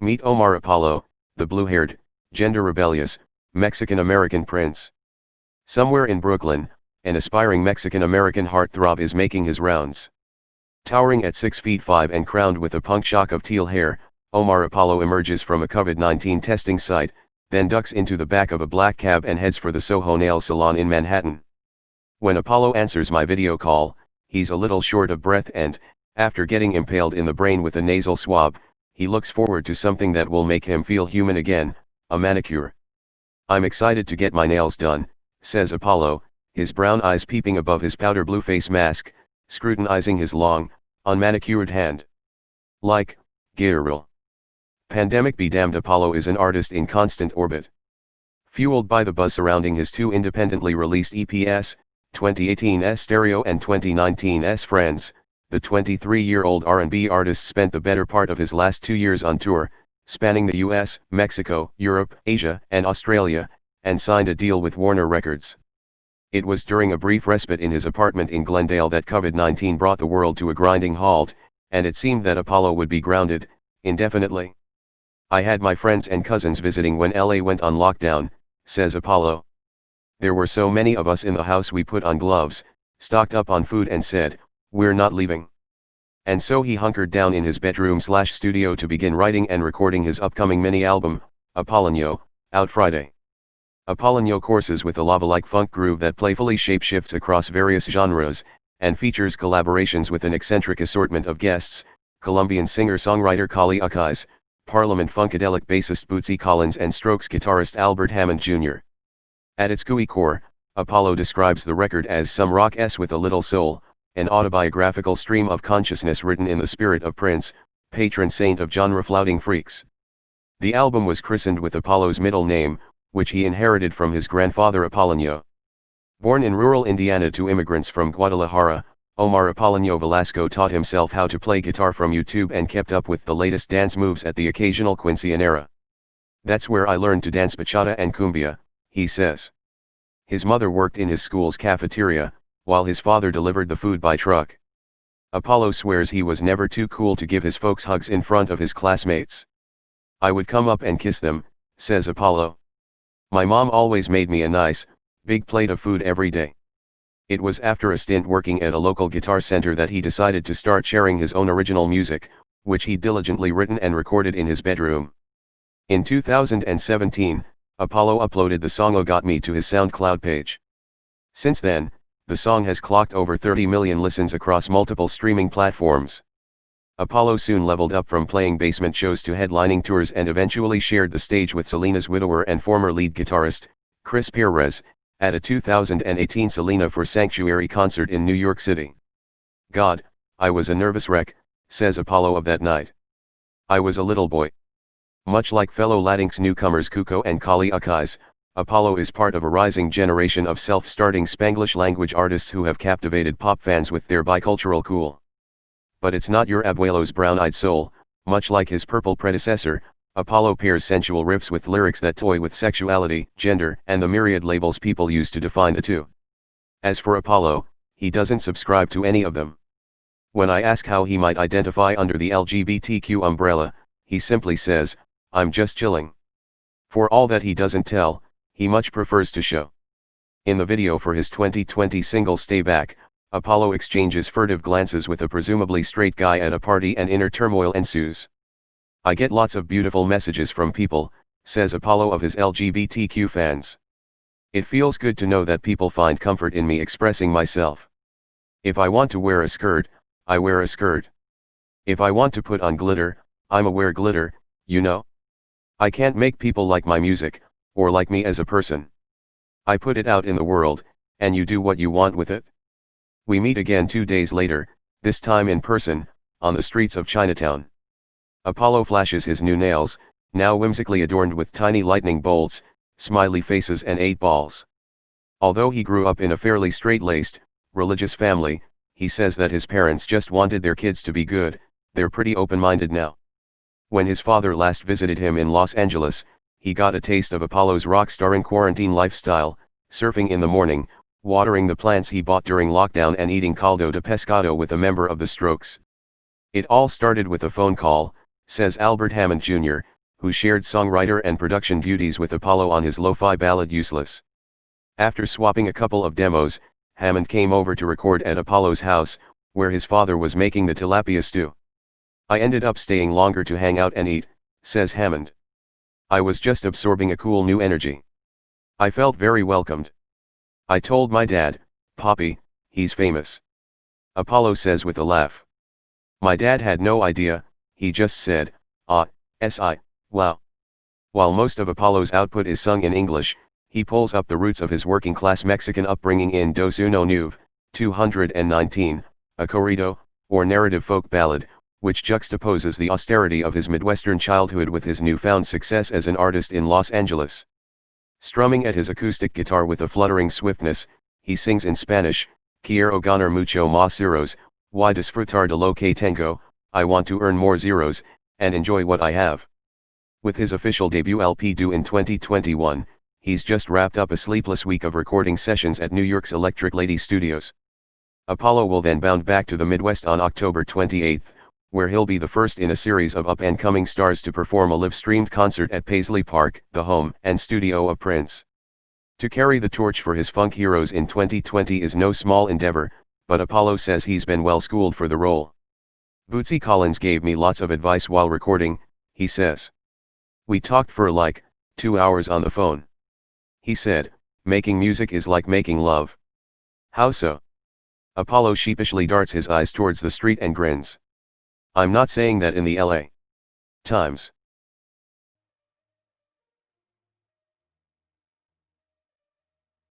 Meet Omar Apollo, the blue-haired, gender-rebellious, Mexican-American prince. Somewhere in Brooklyn, an aspiring Mexican-American heartthrob is making his rounds. Towering at 6 feet 5 and crowned with a punk shock of teal hair, Omar Apollo emerges from a COVID-19 testing site, then ducks into the back of a black cab and heads for the Soho nail salon in Manhattan. When Apollo answers my video call, he's a little short of breath and, after getting impaled in the brain with a nasal swab, he looks forward to something that will make him feel human again, a manicure. "I'm excited to get my nails done," says Apollo, his brown eyes peeping above his powder blue face mask, scrutinizing his long, unmanicured hand. Like, Gabriel. Pandemic be damned, Apollo is an artist in constant orbit. Fueled by the buzz surrounding his two independently released EPs, 2018's Stereo and 2019's Friends, the 23-year-old R&B artist spent the better part of his last 2 years on tour, spanning the US, Mexico, Europe, Asia, and Australia, and signed a deal with Warner Records. It was during a brief respite in his apartment in Glendale that COVID-19 brought the world to a grinding halt, and it seemed that Apollo would be grounded, indefinitely. "I had my friends and cousins visiting when LA went on lockdown," says Apollo. "There were so many of us in the house we put on gloves, stocked up on food and said, we're not leaving." And so he hunkered down in his bedroom/studio to begin writing and recording his upcoming mini-album, Apollo, out Friday. Apollo courses with a lava-like funk groove that playfully shapeshifts across various genres, and features collaborations with an eccentric assortment of guests, Colombian singer-songwriter Kali Uchis, Parliament funkadelic bassist Bootsy Collins and Strokes guitarist Albert Hammond Jr. At its gooey core, Apollo describes the record as some rock-s with a little soul, an autobiographical stream of consciousness written in the spirit of Prince, patron saint of genre-flouting freaks. The album was christened with Apollo's middle name, which he inherited from his grandfather Apollo. Born in rural Indiana to immigrants from Guadalajara, Omar Apollo Velasco taught himself how to play guitar from YouTube and kept up with the latest dance moves at the occasional quinceañera. "That's where I learned to dance bachata and cumbia," he says. His mother worked in his school's cafeteria, while his father delivered the food by truck. Apollo swears he was never too cool to give his folks hugs in front of his classmates. "I would come up and kiss them," says Apollo. "My mom always made me a nice, big plate of food every day." It was after a stint working at a local guitar center that he decided to start sharing his own original music, which he diligently written and recorded in his bedroom. In 2017, Apollo uploaded the song "Oh Got Me" to his SoundCloud page. Since then, the song has clocked over 30 million listens across multiple streaming platforms. Apollo soon leveled up from playing basement shows to headlining tours and eventually shared the stage with Selena's widower and former lead guitarist, Chris Perez, at a 2018 Selena for Sanctuary concert in New York City. "God, I was a nervous wreck," says Apollo of that night. "I was a little boy." Much like fellow Latinx newcomers Cuco and Kali Uchis, Apollo is part of a rising generation of self-starting Spanglish language artists who have captivated pop fans with their bicultural cool. But it's not your abuelo's brown-eyed soul. Much like his purple predecessor, Apollo pairs sensual riffs with lyrics that toy with sexuality, gender, and the myriad labels people use to define the two. As for Apollo, he doesn't subscribe to any of them. When I ask how he might identify under the LGBTQ umbrella, he simply says, "I'm just chilling." For all that he doesn't tell, he much prefers to show. In the video for his 2020 single Stay Back, Apollo exchanges furtive glances with a presumably straight guy at a party and inner turmoil ensues. "I get lots of beautiful messages from people," says Apollo of his LGBTQ fans. "It feels good to know that people find comfort in me expressing myself. If I want to wear a skirt, I wear a skirt. If I want to put on glitter, I'ma wear glitter, you know? I can't make people like my music, or like me as a person. I put it out in the world, and you do what you want with it." We meet again 2 days later, this time in person, on the streets of Chinatown. Apollo flashes his new nails, now whimsically adorned with tiny lightning bolts, smiley faces and 8 balls. Although he grew up in a fairly straight-laced, religious family, he says that his parents just wanted their kids to be good. They're pretty open-minded now. When his father last visited him in Los Angeles, he got a taste of Apollo's rock-starring quarantine lifestyle, surfing in the morning, watering the plants he bought during lockdown and eating caldo de pescado with a member of the Strokes. "It all started with a phone call," says Albert Hammond Jr., who shared songwriter and production duties with Apollo on his lo-fi ballad Useless. After swapping a couple of demos, Hammond came over to record at Apollo's house, where his father was making the tilapia stew. I ended up staying longer to hang out and eat, says Hammond. I was just absorbing a cool new energy. I felt very welcomed. I told my dad, Poppy, he's famous. Apollo says with a laugh. My dad had no idea, he just said, wow. While most of Apollo's output is sung in English, he pulls up the roots of his working-class Mexican upbringing in Dos Uno Nueve, 219, a corrido, or narrative folk ballad, which juxtaposes the austerity of his Midwestern childhood with his newfound success as an artist in Los Angeles. Strumming at his acoustic guitar with a fluttering swiftness, he sings in Spanish, Quiero ganar mucho más zeros, y disfrutar de lo que tengo, I want to earn more zeros, and enjoy what I have. With his official debut LP due in 2021, he's just wrapped up a sleepless week of recording sessions at New York's Electric Lady Studios. Apollo will then bound back to the Midwest on October 28, where he'll be the first in a series of up-and-coming stars to perform a live-streamed concert at Paisley Park, the home and studio of Prince. To carry the torch for his funk heroes in 2020 is no small endeavor, but Apollo says he's been well-schooled for the role. Bootsy Collins gave me lots of advice while recording, he says. We talked for like 2 hours on the phone. He said, making music is like making love. How so? Apollo sheepishly darts his eyes towards the street and grins. I'm not saying that in the LA Times.